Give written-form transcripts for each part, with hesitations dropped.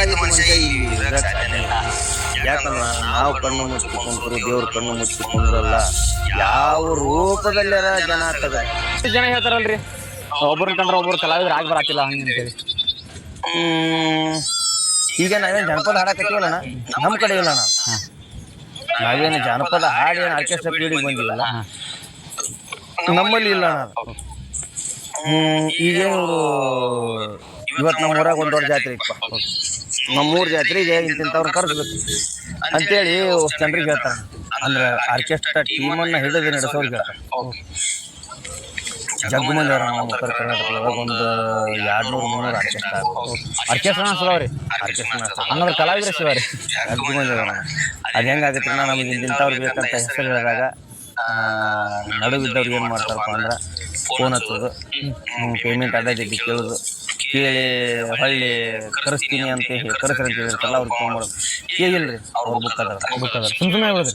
ಆಗಿದ್ದ ಮನುಷ್ಯ ಈಗ ಸಾಧ್ಯ ಇಲ್ಲ. ಯಾಕಂದ್ರೆ ನಾವು ಕಣ್ಣು ಮುಚ್ಚಿಕೊಂಡ್ರು ದೇವ್ರ ಕಣ್ಣು ಮುಚ್ಚಿಕೊಂಡ್ರಲ್ಲ ಯಾವ ರೂಪದಲ್ಲಾರ ಜನ ಆಗ್ತದೆ. ಜನ ಹೇಳ್ತಾರಲ್ರಿ ಒಬ್ಬರನ್ನ ಕಂಡ್ರೆ ಒಬ್ಬರು ಕಲಾವಿದ್ರು ಆಗಿ ಬರಾತಿಲ್ಲ ಹಂಗಂತೇಳಿ. ಈಗ ನಾವೇನು ಜನಪದ ಹಾಡಕತ್ತೀವಲ್ಲ ನಮ್ಮ ಕಡೆ ಇಲ್ಲ. ನಾವೇನು ಜಾನಪದ ಹಾಡು ಏನು ಆರ್ಕೆಸ್ಟ್ರಾ ಪೀಳಿಗೆ ಬಂದಿಲ್ಲ, ನಮ್ಮಲ್ಲಿ ಇಲ್ಲ. ಈಗೇನು ಇವತ್ತು ನಮ್ಮ ಊರಾಗ ಒಂದು ದೊಡ್ಡ ಜಾತ್ರೆ ಇಪ್ಪ, ನಮ್ಮೂರ ಜಾತ್ರೆಗೆ ಇಂಥವ್ರನ್ನ ಕರೆಸ್ಬೇಕು ಅಂತೇಳಿ ಜನರಿಗೆ ಹೇಳ್ತಾರೆ. ಅಂದ್ರೆ ಆರ್ಕೆಸ್ಟ್ರಾ ಟೀಮನ್ನು ಹಿಡಿದು ನಡೆಸೋರಿಗೆ ಹೇಳ್ತಾರೆ. ಜಗ್ಗು ಮಂದಿ ಅವ್ರ ನಮ್ಮ ಉತ್ತರ ಕರ್ನಾಟಕದಾಗ ಒಂದು 200-300 ಆರ್ಕೆಸ್ಟ್ರಾ ಅನ್ಸದವ್ರಿ. ಹಂಗಂದ್ರೆ ಕಲಾವಿದ್ರ ಶಿವ ರೀ ಜಗ್ಗು ಮಂದಿ ಅವ್ರ. ಅದು ಹೆಂಗಾಗತ್ತೆ ನಾ ನಮಗೆ ಇಂಥವ್ರು ಬೇಕಂತ ಹೆಸರು ಹೇಳಿದಾಗ ನಡುವಿದ್ದವ್ರು ಏನು ಮಾಡ್ತಾರಪ್ಪ ಅಂದ್ರೆ ಫೋನ್ ಹಚ್ಚೋದು, ಪೇಮೆಂಟ್ ಅಡ್ಡಾಡಿ ಕೇಳೋದು, ಕೇಳಿ ಹೊಳ್ಳಿ ಕರೆಸ್ತೀನಿ ಅಂತ ಹೇಳಿ ಕರೆಸ್ರಿ ಅಂತ ಹೇಳಿರ್ತಾರಲ್ಲ ಅವ್ರಿಗೆ ಫೋನ್ ಮಾಡೋದು. ಈಗಿಲ್ರಿ ಅವ್ರು ಬುಕ್ ಅದಾರ ಸುಮ್ಮನೆ ಹೇಳಿದ್ರಿ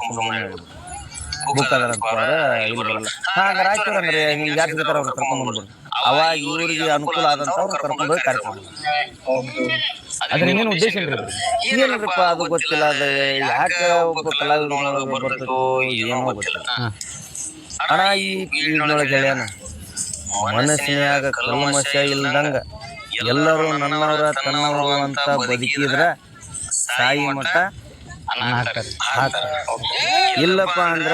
ಬುಕ್ ಅದಾರ ಅಂತಂದ್ರೆ ಇಲ್ಲಿ ಬರಲ್ಲ. ಹಾಗಾದ್ರೆ ಆಯ್ತವ್ರಂದ್ರೆ ಹಿಂಗೆ ಯಾಕೆ ಬೇಕಾರೆ ಅವ್ರು ಕರ್ಕೊಂಡ್ಬಂದ್ಬಿಡ್ರಿ. ಅವಾಗ ಇವ್ರಿಗೆ ಅನುಕೂಲ ಆದಂತ ಅವ್ರು ಕರ್ಕೊಂಡೋಗಿ ಕಾರ್ಯಕ್ರಮ. ಅದ್ರ ಇನ್ನೇನು ಉದ್ದೇಶ ಏನಿಲ್ಲಪ್ಪ ಅದು ಗೊತ್ತಿಲ್ಲ. ಅದು ಯಾಕೆ ಒಬ್ಬ ಕಲಾವಿದನೊಳಗೆ ಬರ್ತದೋ ಏನೋ ಗೊತ್ತಿಲ್ಲ. ಅಣ್ಣ ಈ ಪೀಳಿನೊಳಗೆ ಹೇಳ್ಯಾನ ಮನಸ್ಸಿನಾಗ ಕಲ್ಮಶ ಇಲ್ದಂಗ ಎಲ್ಲರೂ ನನ್ನವರ ತನ್ನವರು ಅಂತ ಬದುಕಿದ್ರ ಸಾಯಿ ಮಠ ಇಲ್ಲಪ್ಪ ಅಂದ್ರ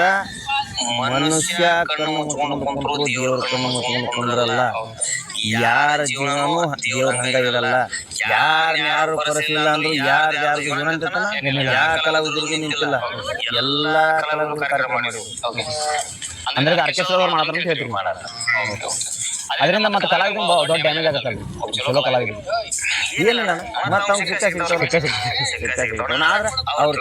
ಮನುಷ್ಯ ಕಣ್ಣು ಮುಚ್ಕೊಂಡ್ರು ದೇವ್ರ ಕಣ್ಣು ಮುಚ್ಕೊಂಡ್ರಲ್ಲ ಯಾರ ಜೀವನೂ ದೇವ್ರ ಹಂಗ ಇರಲ್ಲ. ಯಾರು ಕರೆಸಿಲ್ಲ ಅಂದ್ರು ಯಾರು ಜೀವನ ಅಂತೈತಲ್ಲ ಯಾವ ಕಲಾವಿದರಿಗೆ ನಿಂತಿಲ್ಲ. ಎಲ್ಲಾ ಕಲಾವಿದರು ಕಾರ್ಯಕ್ರಮ ಮಾಡಿದ್ರು. ಅಂದ್ರೆ ಆರ್ಕೆಸ್ಟ್ರಾ ಅವ್ರು ಮಾಡ್ತಾರ ಅಂತ ಹೇಳ್ತೀವಿ. ಅದರಿಂದ ಮತ್ತೆ ಕಲಾವಿದ ದೊಡ್ಡ ಡ್ಯಾಮೇಜ್ ಆಗತ್ತಲ್ಲ ಚಲೋ ಕಲಾವಿದ. ಏನಿಲ್ಲ ಮತ್ತೆ ಅವ್ನು ಸಿಕ್ಕ ಆದ್ರೆ ಅವ್ರು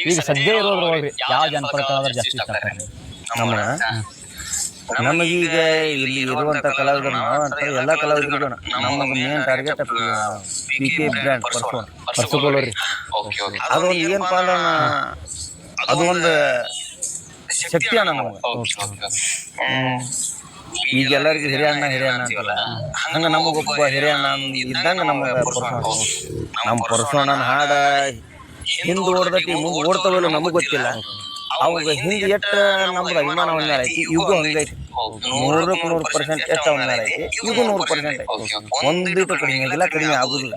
ಈಗ ಸದ್ಯ ಇರೋದ್ರೊಳಗೆ ಯಾವ ಜನಪದ ಕಲಾವಿದರು ಜಾಸ್ತಿ ಇಷ್ಟ ನಮಗೀಗ ಇಲ್ಲಿ ಇರುವಂತ ಕಲಾವಿದರು ಅಂತ ಎಲ್ಲಾ ಕಲಾವಿದರಿಗೂ ನಮಗೆ ಮೇನ್ ಟಾರ್ಗೆಟ್ PK ಬ್ರ್ಯಾಂಡ್ ಪರ್ಸುಕೊಳ್ಳೋರಿ. ಅದೊಂದು ಏನಪ್ಪ ಅಂದ್ರೆ ಅದು ಒಂದು ಶಕ್ತಿ ಅಣ್ಣ ನಮಗೆ. ಈಗ ಎಲ್ಲರಿಗೂ ಹಿರಿಯಣ್ಣ ಅಂತಲ್ಲ ಹಂಗ ನಮಗೊಬ್ಬ ಹಿರಿಯಣ್ಣ ಇದ್ದಂಗ ನಮಗ ನಮ್ಮ ಪರಸೋಣ್ಣನ ಹಾಡ ಹಿಂದ್ ಓಡ್ದತಿ ಮುಂದೆ ಓಡ್ತವಲ್ಲ ನಮಗ್ ಗೊತ್ತಿಲ್ಲ. ಅವಾಗ ಹಿಂದ್ ಎಷ್ಟ ನಮ್ದು ಅಭಿಮಾನ ಒಂದ್ ಐತಿ, ಇವು ಹಂಗೈತಿ. 100% ಎಷ್ಟು ಅವನ ಐತಿ, ಇದು 100% ಐತಿ. ಒಂದಿಟ್ಟು ಕಡಿಮೆ ಆಗಿಲ್ಲ, ಕಡಿಮೆ ಆಗುದಿಲ್ಲ.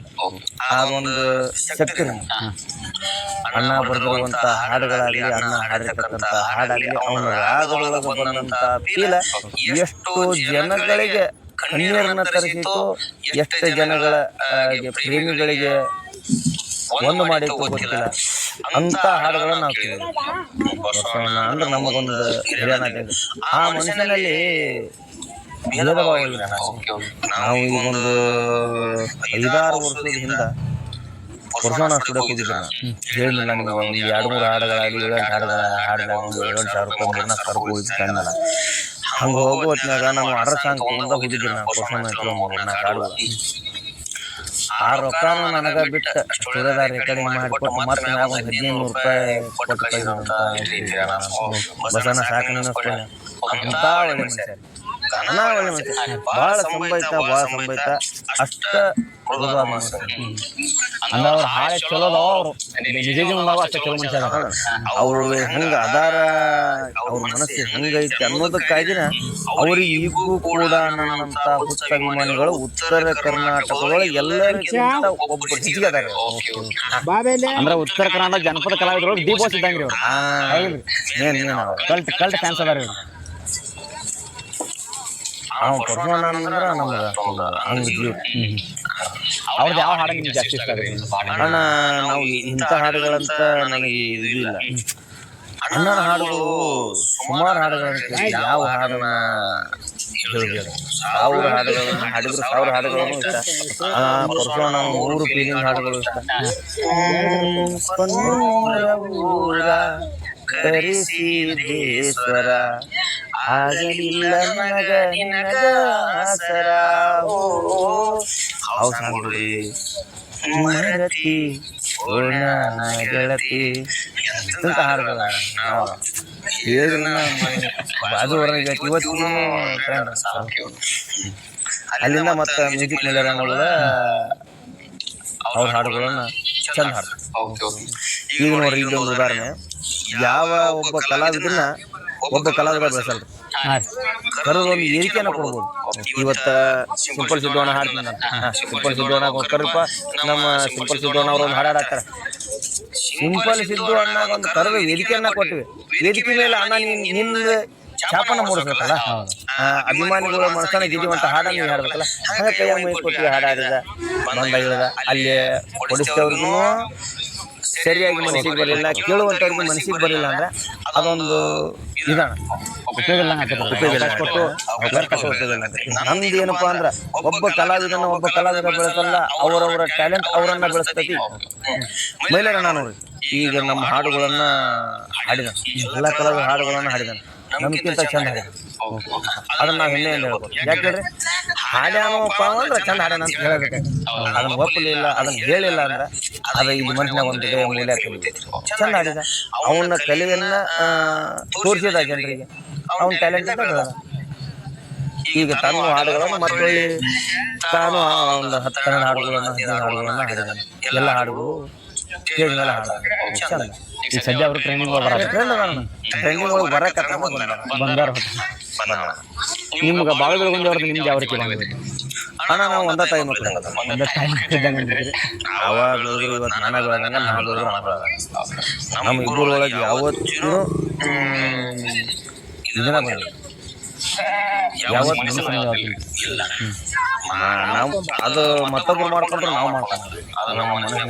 ಅದೊಂದು ಶಕ್ತಿ. ಅಣ್ಣ ಬರೆದಿರುವಂತ ಹಾಡುಗಳಾಗ್ಲಿ, ಅಣ್ಣ ಹಾಡಿರ್ತಕ್ಕಂಥ ಹಾಡಾಗ್ಲಿ, ಅವನ ರಾಗದೊಳಗೆ ಬಂದಂತ ಫೀಲ ಎಷ್ಟೋ ಜನಗಳಿಗೆ ಕಣ್ಣೀರನ್ನ ತರಿಸಿತು, ಎಷ್ಟು ಜನಗಳ ಪ್ರೇಮಿಗಳಿಗೆ ಒಂದು ಮಾಡಿ ಗೊತ್ತಿಲ್ಲ ಅಂತ ಹಾಡುಗಳನ್ನ ನಾವು ಕೇಳಿದ್ವಿ. ಅಂದ್ರೆ ನಮಗೊಂದು ಹಿರಿಯನ ಆ ಮನುಷ್ಯನಲ್ಲಿ ಭೇದ ಭಾವ ಇಲ್ಲ. ನಾವು ಈಗೊಂದು 5-6 ವರ್ಷದ ಹಿಂದ ಪರಸೋಣ ಸ್ಟುಡಿಯೋಕ್ಕೆ ಹೋಗಿದ್ದೆ. ಹೇಳಿಲ್ಲ ನಿಮ್ಗೆ ಒಂದು 2-3 ಹಾಡುಗಳಾಗಲಿ 7-8 ಹಾಡಿದಾಗ ಒಂದು 7,000 ರೂಪಾಯಿ 4,000 ರೂಪಾಯಿ ಹೋಗಿದ್ದೆ. ಹಂಗೆ ಹೋಗೋ ಹೊತ್ನಾಗ ನಾವು ಆರ್ಡರ್ ಸಾಂಗ್ ತಗೊಂಡ ಹೋಗಿದ್ವಿ. ನಾವು ಪರಸೋಣ 3-4 ಹಾಡುಗಳು. ಆ ರೊಕ್ಕನು ನನಗ ಬಿಟ್ಟು ಸ್ಟುಡಿಯೋದಾಗ ರೆಕಾರ್ಡಿಂಗ್ ಮಾಡಿಕೊಟ್ಟು ಮತ್ತೆ ಮ್ಯಾಗ ಒಂದು 1,500 ರೂಪಾಯಿ ಕೊಟ್ಟು ಕಳಿಸಿದಂತ ಬಸನ ಸಾಕು ಅಂತ ಒಳ್ಳೆ ಮನುಷ್ಯ. ಒಳ್ಳೆ ಮನುಷ್ಯ, ಭಾಳ ಸಂಭಾಯ್ತ ಅಷ್ಟ ಅಂದ್ರೆ ಅವ್ರ ಹಾಳೆ ಚಲೋದ ಅವರು ನಿಜ ಜೀವನದಾಗ ಅಷ್ಟೇ ಚಲೋ ಮನುಷ್ಯ. ಅವ್ರು ಹಂಗ ಅದಾರ, ಅವ್ರ ಮನಸ್ಸು ಹಂಗೈತಿ ಅನ್ನೋದಕ್ಕಾಗಿನ ಅವ್ರಿಗೆ ಈಗೂ ಕೂಡ ನನ್ನಂತ ಹುಚ್ಚ ಅಭಿಮಾನಿಗಳು ಉತ್ತರ ಕರ್ನಾಟಕದೊಳಗೆ ಎಲ್ಲರಿಗಿಂತ ಒಬ್ಬರು ಹೆಚ್ಚಿಗೆ ಅದಾರ. ಅಂದ್ರೆ ಉತ್ತರ ಕರ್ನಾಟಕ ಜನಪದ ಕಲಾವಿದರು ಡಿ ಬಾಸ್ ಇದ್ದಂಗ್ರಿ ಅವ್ರು. ಕಲ್ಟ್ ಫ್ಯಾನ್ಸ್ ಅದಾರ ಇವ್ರು. ಪರಸೋಣ ಅಂದ್ರೆ ನಮ್ಗೆ ಹಂಗ ಅವ್ರದ್ದು ಯಾವ ಹಾಡು ನಿಮ್ಗೆ ಜಾಸ್ತಿ ಇಷ್ಟ? ಅಣ್ಣ ನಾವು ಇಂಥ ಹಾಡುಗಳಂತ ನನಗೆ ಇದು ಇಲ್ಲ. ಅಣ್ಣನ ಹಾಡುಗಳು ಸುಮಾರು ಹಾಡುಗಳಂತ ಯಾವ ಹಾಡನ್ನ ಹೇಳ್ಬೇಕು, 1000 ಹಾಡುಗಳನ್ನು ಹಾಡಿದ್ರು 1000 ಹಾಡುಗಳನ್ನು ಇಷ್ಟ. ಪರಸೋಣ 3 ಫೀಲಿಂಗ್ ಹಾಡುಗಳು ಇಷ್ಟ. ಕರಿಸಿದೇಶ್ವರ ಆಗಲಿಲ್ಲ ನನಗ ನಿನಗ ಆಸರ ಮರತಿ ಗೆಳತಿ ಅಂತ ಹಾಡುಗಳ ಹೇಳಿದ್ರೆ ಬಾಜು ಹೊರಗೆ ಇವತ್ತಿಗೂ ಅಲ್ಲಿಂದ ಮತ್ತೆ ಮ್ಯೂಸಿಕ್ ಮೇಲೆ ಅನ್ನೋದ ಅವ್ರ ಹಾಡುಗಳನ್ನ ಚಂದ ಹಾಡ್ತಾರೆ. ಈಗ ನೋಡ್ರಿ ಇಲ್ಲೊಂದು ಉದಾಹರಣೆ, ಯಾವ ಒಬ್ಬ ಕಲಾವಿದನ್ನ ಒಬ್ಬ ಕಲಾವಿದ ಬೆಳೆಸಲ್ರಿ, ಕರೆದು ಒಂದು ಏರಿಕೆನ ಕೊಡ್ಬೋದು. ಇವತ್ತ ಸಿಂಪಲ್ ಸಿದ್ದೋಣ ಹಾಡ್ತೀನಿ ನಾನು, ಸಿಂಪಲ್ ಸಿದ್ದೋಣ ಕರಪ್ಪ, ನಮ್ಮ ಸಿಂಪಲ್ ಸಿದ್ದೋಣ ಅವ್ರು ಒಂದು ಹಾಡಾಡ್ತಾರೆ. ಸಿಂಪಲ್ ಸಿದ್ದು ಅಣ್ಣಾಗ ಒಂದು ಕರೆದು ವೇದಿಕೆಯನ್ನ ಕೊಟ್ಟಿವಿ. ವೇದಿಕೆ ಮೇಲೆ ಅಣ್ಣ ನಿನ್ನ ಛಾಪನ ಮೂಡಿಸ್ಬೇಕಲ್ಲ, ಅಭಿಮಾನಿಗಳು ಮನಸ್ಸನ್ನ ಗೆದ್ದಿವಂತ ಹಾಡನ್ನ ನೀವು ಹಾಡ್ಬೇಕಲ್ಲ. ಹಂಗ ಕೈಯಾಗ ಮೈ ಕೊಟ್ಟಿವಿ, ಹಾಡಾಡಿದ ಬಂದ ಇಳಿದ ಅಲ್ಲಿ ಕೊಡಿಸ್ತವ್ರಿಗೂ ಸರಿಯಾಗಿ ಮನಸ್ಸಿಗೆ ಬರಲಿಲ್ಲ, ಕೇಳುವಂಥವ್ರಿಗೆ ಮನಸ್ಸಿಗೆ ಬರಲಿಲ್ಲ ಅಂದ್ರೆ ಅದೊಂದು ವಿಧಾನ ನಮ್ದು ಏನಪ್ಪಾ ಅಂದ್ರ ಒಬ್ಬ ಕಲಾವಿದ ಬೆಳೆಸಲ್ಲ, ಅವರವರ ಟ್ಯಾಲೆಂಟ್ ಅವರನ್ನ ಬೆಳೆಸ್ತೈತಿ. ಮೈಲಾರ ನೋಡ್ರಿ ಈಗ ನಮ್ಮ ಹಾಡುಗಳನ್ನ ಹಾಡಿದ, ಎಲ್ಲ ಕಲಾವಿದ ಹಾಡುಗಳನ್ನ ಹಾಡಿದಾನೆ, ನಮ್ಗಿಂತ ಚಂದ ಹಾಡಿದ. ಅದನ್ನ ನಾವು ಹೆಮ್ಮೆಯಿಂದ ಹೇಳ್ಬೋದು. ಯಾಕಂದ್ರೆ ಹಾಡ್ಯಾನಪ್ಪ ಅಂದ್ರೆ ಚಂದ ಹಾಡ್ಯಾನ ಅಂತ ಹೇಳಬೇಕು. ಅದನ್ನ ಒಪ್ಪಲಿಲ್ಲ, ಅದನ್ನ ಹೇಳಿಲ್ಲ ಅಂದ್ರೆ ಅದ ಇಲ್ಲಿ ಮನುಷ್ಯನಾಗ ಒಂದು ಮೂಲ್ಯ ಚಂದ ಹಾಡಿದ. ಅವನ ಕಲೆಯನ್ನ ತೋರಿಸಿದ ಜನರಿಗೆ, ಅವನ ಟ್ಯಾಲೆಂಟ್ ಅಂತ ಬೆಳೆದ. ಈಗ ತನ್ನ ಹಾಡುಗಳನ್ನು ಮತ್ತೆ ತಾನು ಒಂದು 10 ಹಾಡುಗಳನ್ನ 15 ಹಾಡುಗಳನ್ನ ಹಾಡಿದಾನೆ. ಎಲ್ಲ ಹಾಡುಗಳು ಸ್ಟೇಜ್ ಮೇಲೆ ಹಾಡ ಚಂದ. ಈಗ ಸದ್ಯ ಅವರು ಟ್ರೈನಿಂಗ್ ಟ್ರೈನಿಂಗ್ ಒಳಗೆ ಬರಕತ್ತ ಬಂದಾರ. ನಿಮ್ಗೆ ಬಾವಿಗಳು ಬಂದವ್ರದ್ದು ನಿಮ್ಗೆ ಯಾವ ರೀತಿ ಅಣ್ಣ ನಾವು ಒಂದ ತಾಯಿ ಮಕ್ಕಳು ಅವಾಗ ಇವತ್ತು ನಾನ ಬೆಳೆದಂಗ ನಾ ಬೆಳೆದ್ರು ಅಣ್ಣ ಬೆಳೆದ. ನಮ್ಮ ಇಬ್ಬರೊಳಗೆ ಯಾವತ್ತೂ ಇದನ್ನ ಬಂದಿಲ್ಲ, ಯಾವತ್ತು ನಾವು ಅದು ಮತ್ತೊಬ್ರು ಮಾಡ್ಕೊಂಡ್ರೆ ನಾವು ಮಾಡ್ಕೊಂಡ್ರಿ. ಅದು ನಮ್ಮ ಮನಸ್ಸಿನ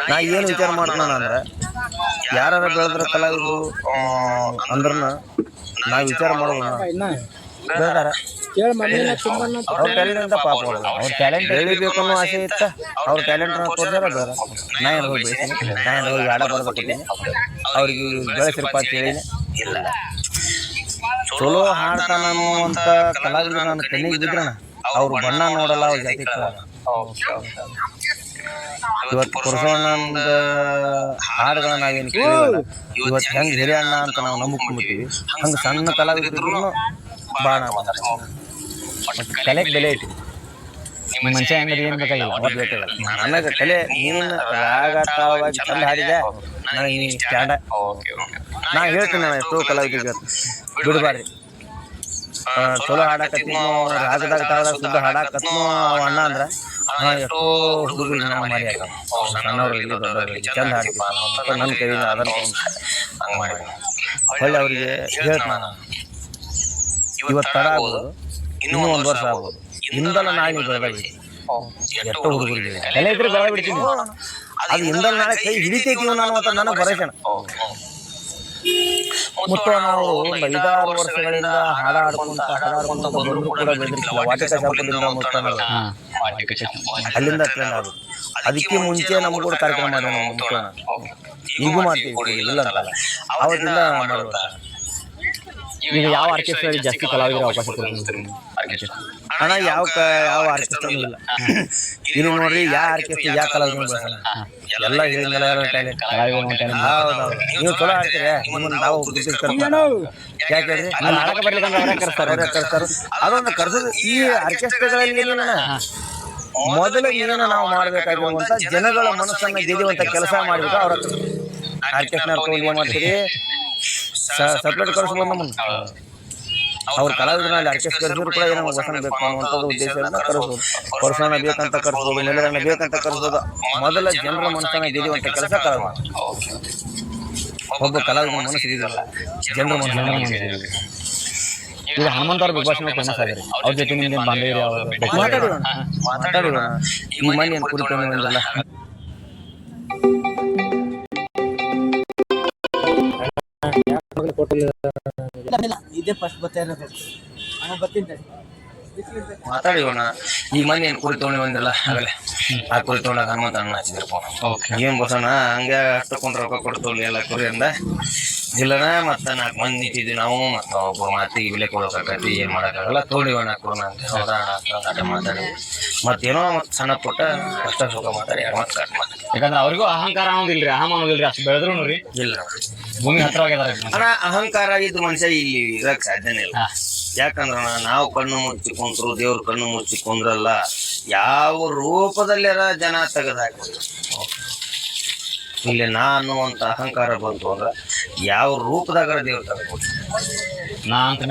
ನಾ ಏನು ವಿಚಾರ ಮಾಡ್ತಾನ ಅಂದ್ರೆ ಯಾರು ಬೆಳೆದ್ರ ಕಲಾವಿದರು ಅಂದ್ರನ ನಾ ವಿಚಾರ ಮಾಡೋದು ಬೆಳೆದಾರ ಅವ್ರ ಟ್ಯಾಲೆಂಟ್ ಪಾಪ ಅವ್ರ ಟ್ಯಾಲೆಂಟ್ ಬೆಳಿಬೇಕು ಅನ್ನೋ ಆಸೆ ಇತ್ತ. ಅವ್ರ ಟ್ಯಾಲೆಂಟ್ ತೋರ್ಸಾರ ಬೆಳೆದ. ನಾ ಏನು ಹೋಗಿ ಬೆಳೆಸೀನಿ, ನಾ ಏನು ಹೋಗಿ ಆಡ ಬರ್ಕೊಟ್ಟಿನಿ, ಅವ್ರಿಗೆ ಬೆಳೆಸಿರಪ್ಪ ಅಂತ ಹೇಳಿನಿ ಇಲ್ಲ. ಚಲೋ ಹಾಡ್ತಾನ ಅನ್ನುವಂಥ ಕಲಾವಿದರು ನಾನು ಕಣ್ಣಿಗೆ ಬಿದ್ರಣ ಅವ್ರು ಬಣ್ಣ ನೋಡಲ್ಲ, ಅವ್ರ ಜಾತಿ ಕೇಳಲ್ಲ. ಇವತ್ತು ಪುರುಷಣ್ಣಂದ ಹಾಡುಗಳನ್ನ ನಾವೇನು ಕೇಳಿವಲ್ಲ, ಇವತ್ತು ಹೆಂಗೆ ಹಿರಿಯಣ್ಣ ಅಂತ ನಾವು ನಂಬಿಕೊಂಡ್ಬಿಡ್ತೀವಿ, ಹಂಗೆ ಸಣ್ಣ ಕಲಾವಿದ್ರು ಬಾಣ ಕಲೆಗೆ ಬೆಲೆ ಐತಿ. ಮನುಷ್ಯ ಹೆಂಗದ ಏನು ಬೇಕಾಗಿಲ್ಲ, ನನಗೆ ಕಲೆ ನೀನು ರಾಗ ತಾಳವಾಗಿ ಚಂದ ಹಾಡಿದೆ ನನಗೆ ನೀ ಸ್ಟ್ಯಾಂಡ. ನಾ ಹೇಳ್ತೀನಿ ನಾನು ಎಷ್ಟೋ ಕಲಾವಿದರಿಗೆ ಬಿಡಬಾರ್ರಿ, ಚಲೋ ಹಾಡಕತ್ತೀನೋ ರಾಗದಾಗ ತಾಳದಾಗ ಶುದ್ಧ ಹಾಡಕತ್ನೋ ಅಣ್ಣ ಅಂದ್ರೆ ಎಷ್ಟೋ ಹುಡುಗರಿಗೆ ನಾವು ಮಾರಿ ಹಾಕ ಸಣ್ಣವ್ರಿಗೆ ದೊಡ್ಡವ್ರಿಗೆ ಚಂದ ಹಾಡ್ತೀವಿ ನನ್ನ ಕೈಯಿಂದ ಅದನ್ನು ಹೊಳ್ಳಿ ಅವರಿಗೆ ಹೇಳ್ತಾನ. ಇವತ್ತು ತಡ ಆಗ್ಬೋದು, ಇನ್ನೂ 1 ವರ್ಷ ಆಗ್ಬೋದು, ಇಂದಲ್ಲ ನಾಳೆ ಬೆಳೆದಾಗಿ ಎಷ್ಟೋ ಹುಡುಗರಿಗೆ ಕಲೆ ಇದ್ರೆ ಬೆಳೆ ಬಿಡ್ತೀನಿ. ಅದು ಇಂದಲ್ಲ ನಾಳೆ ಕೈ ಹಿಡಿತೈತಿ ನಾನು ಅಂತ ನನಗೆ ಭರವಸೆ. ಮುತ್ತಣ್ಣ ಅವರು ಒಂದು 5-6 ವರ್ಷಗಳಿಂದ ಹಾಡಾಡ್ಕೊಂತ ಬಂದ್ರು ಕೂಡ ಬೆಳೆದಿರ್ತಿಲ್ಲ. ವಾಟಿಕ ಶಾಪದಿಂದ ಮುತ್ತಣ್ಣ ಅಲ್ಲಿಂದ ಟ್ರೆಂಡ್ ಆಗೋದು. ಅದಕ್ಕೆ ಮುಂಚೆ ನಮ್ಗೆ ಕೂಡ ಕಾರ್ಯಕ್ರಮ ಮಾಡೋಣ ಮುತ್ತಣ್ಣ, ಈಗೂ ಮಾಡ್ತೀವಿ ಇಲ್ಲ ಅಂತಲ್ಲ, ಅವತ್ತಿಂದ ಮಾಡ್ಬೋದು. ಈಗ ಯಾವ ಆರ್ಕೆಸ್ಟ್ರಾ ಜಾಸ್ತಿ ಕಲಾವಿದರು ಅವಕಾಶ ಕೊಡ್ತಾರೆ ಅಣ್ಣ? ಯಾವ ಆರ್ಕೆಸ್ಟ್ರಾ ಇಲ್ಲ ಇಲ್ಲಿ ನೋಡ್ರಿ, ಯಾವ ಆರ್ಕೆಸ್ಟ್ರಾ ಯಾವ ಕಲಾವಿದರು ಬೆಳೆಸಲ್ಲ, ಎಲ್ಲ ಹೇಳಿದ್ಮೇಲೆ ಟ್ಯಾಲೆಂಟ್. ಹೌದೌದು, ನೀವು ಚಲೋ ಆಡ್ತೀರಿ, ನಿಮ್ಮನ್ನು ನಾವು ಯಾಕೆ ಹೇಳ್ರಿ ನಾಟಕ ಬರ್ಲಿಕ್ಕೆ ಅವರೇ ಕರ್ಸ್ತಾರೆ. ಅದೊಂದು ಕರ್ಸೋದು ಈ ಆರ್ಕೆಸ್ಟ್ರಾಗಳಲ್ಲಿ ಏನಿಲ್ಲ, ಮೊದಲು ಏನೋ ನಾವು ಮಾಡ್ಬೇಕಾಗಿರುವಂತ ಜನಗಳ ಮನಸ್ಸನ್ನ ಗೆದ್ದುವಂತ ಕೆಲಸ ಮಾಡ್ಬೇಕು. ಅವ್ರ ಆರ್ಕೆಸ್ಟ್ರಾ ತಗೊಂಡು ಏನ್ ಮಾಡ್ತೀರಿ, ಸಪ್ರೇಟ್ ಕರ್ಸ್ಬೋದು ನಮ್ಮನ್ನು. ಅವ್ರ ಕಲಾವಿದರಲ್ಲಿ ಆರ್ಕೆಸ್ಟ್ರಾ ಕರ್ಸಿದ್ರು ಕೂಡ ಏನೋ ವಸನ ಬೇಕು ಅನ್ನುವಂಥದ್ದು ಉದ್ದೇಶದಿಂದ ಕರ್ಸ್ಬೋದು. ಪುರುಷಣ ಬೇಕಂತ ಕರ್ಸ್ಬೋದು, ಮೇಲರನ್ನ ಬೇಕಂತ ಕರ್ಸ್ಬೋದು. ಮೊದಲ ಜನರ ಮನಸ್ಸನ್ನ ಗೆದ್ದುವಂತ ಕೆಲಸ ಕಲಾವಿದ. ಒಬ್ಬ ಕಲಾವಿದ ಮನಸ್ಸು ಗೆದ್ದಿಲ್ಲ, ಜನರ ಮನಸ್ಸು. ಈಗ ಹನುಮಂತ ಅವ್ರ ಬಿಗ್ ಬಾಸ್ ಫೇಮಸ್ ಆಗಿರಿ, ಅವ್ರ ಜೊತೆ ನಿಮ್ಗೆ ಮಾತಾಡಿರೋಣ ಈ ಮನೆ ಕುರಿತು ಬಂದಿಲ್ಲ. ಇದೇ ಫಸ್ಟ್ ಮಾತಾಡಿರೋಣ ಈ ಮನೆ ಕುರಿ ತೊಗೊಂಡು ಬಂದಿಲ್ಲ. ಆಗಲೇ ಆ ಕುರಿ ತೊಗೊಂಡಾಗ ಹನುಮಂತ ಅಣ್ಣ ಹಚ್ಚಿದ್ರು ಏನ್ ಬಸಣ್ಣ ಹಂಗೆ ಅಷ್ಟಕ್ಕೊಂದು ರೊಕ್ಕ ಕೊಡ್ತೋಳಿ ಎಲ್ಲ ಕುರಿಯಿಂದ ಇಲ್ಲನ. ಮತ್ತೆ 4 ಮಂದಿ ನಿಂತಿದ್ವಿ ನಾವು, ಮತ್ತೆ ಒಬ್ಬರು ಮಾತಿಗೆ ಬೆಲೆ ಕೊಡೋಕಾಗತಿ, ಏನ್ ಮಾಡೋಕ್ಕಾಗಲ್ಲ, ತೋಳಿವಣ್ಣ ಕೊಡೋಣ ಅಂತ ಹೌದಾ ಅಣ್ಣ ಮಾತಾಡಿ ಮತ್ತೇನೋ ಮತ್ತೆ ಸಣ್ಣ ಪುಟ್ಟ ಕಷ್ಟ ಸುಖ ಮಾತಾಡಿ ಯಾಕಂದ್ರೆ ಅವ್ರಿಗೂ ಅಹಂಕಾರ ಅನ್ನೋದಿಲ್ರಿ, ಅಹಂ ಅನ್ನೋದಿಲ್ರಿ, ಅಷ್ಟು ಬೆಳೆದ್ರು ನೋಡ್ರಿ ಇಲ್ಲ ಭೂಮಿ ಹತ್ರವಾಗಿದಾರೆ ಅಣ್ಣ. ಅಹಂಕಾರ ಇದ್ದ ಮನುಷ್ಯ ಇಲ್ಲಿ ಇರಕ್ ಸಾಧ್ಯನೇ ಇಲ್ಲ. ಯಾಕಂದ್ರ ನಾವು ಕಣ್ಣು ಮುಚ್ಚಿಕೊಂಡ್ರು ದೇವ್ರ ಕಣ್ಣು ಮುಚ್ಚಿಕೊಂಡ್ರಲ್ಲ ಯಾವ ರೂಪದಲ್ಲಿರ ಜನ ತೆಗೆದಾಕ್ಬೋದು. ಇಲ್ಲಿ ನಾನು ಅಂತ ಅಹಂಕಾರ ಬಂತು ಅಂದ್ರೆ ಯಾವ ರೂಪದಾಗ ದೇವ್ರು ತೆಗೆದ್ಬೋದು. ನಾ ಅಂತ